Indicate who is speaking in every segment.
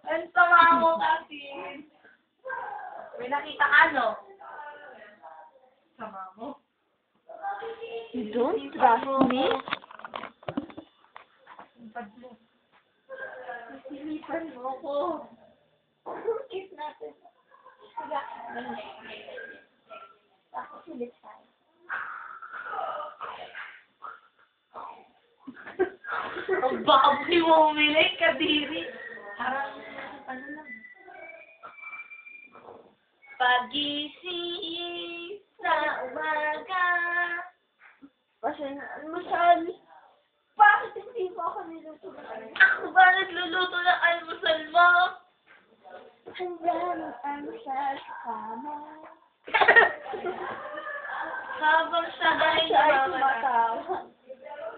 Speaker 1: Ang sama mo kasi. May nakita ka, no? Sama mo.
Speaker 2: You don't trust me?
Speaker 1: Pad mo. Nasilipan mo ako.
Speaker 2: Kiss natin. Siga. Tapos ulit tayo.
Speaker 1: Ang baboy mo umilig, kadiri. Parang, ano lang. Pagising sa umaga.
Speaker 2: Kasi, almusal. Bakit hindi mo ako niluto na kayo?
Speaker 1: Ako ba nagluluto ng almusal mo?
Speaker 2: Handa ng almusal sa kama.
Speaker 1: Habang siya ay
Speaker 2: Siya ay
Speaker 1: tumatawa.
Speaker 2: tumatawa.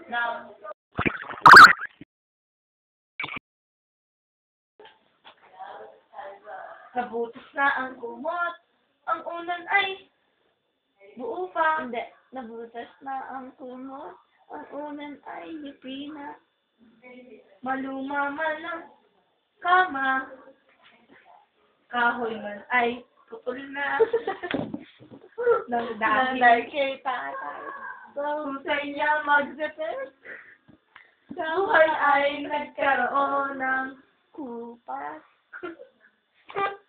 Speaker 1: Now, nabutas na ang kumot. Ang unan ay buo pa.
Speaker 2: Hindi. Nabutas na ang kumot. Ang unan ay hipi na.
Speaker 1: Maluma man ang kama. Kahoy man ay putol na. Nang dami.
Speaker 2: Nanday kay tatay.
Speaker 1: Husay niya mag-repair. Buhay ay nagkaroon ng
Speaker 2: Kupas.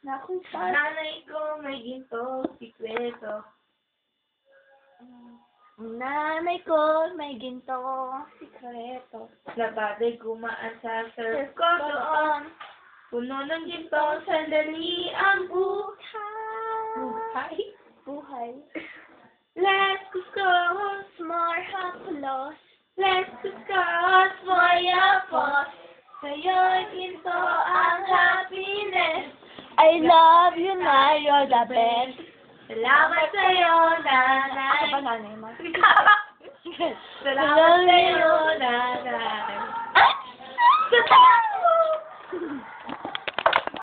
Speaker 2: Nakupas.
Speaker 1: nanay ko may ginto, sikreto.
Speaker 2: Nanay ko may ginto. Sikreto.
Speaker 1: Labade gumaan sa surf ko doon. Puno ng ginto, sandali ang buhay.
Speaker 2: Buhay.
Speaker 1: Let's discuss,
Speaker 2: More hapulos.
Speaker 1: let's discuss more yapos. Sa'yo'y ginto ang happiness.
Speaker 2: I love you na, you're the best.
Speaker 1: Salamat sa'yo, nanay.
Speaker 2: Ako ba nanay mo?
Speaker 1: Salamat sa'yo,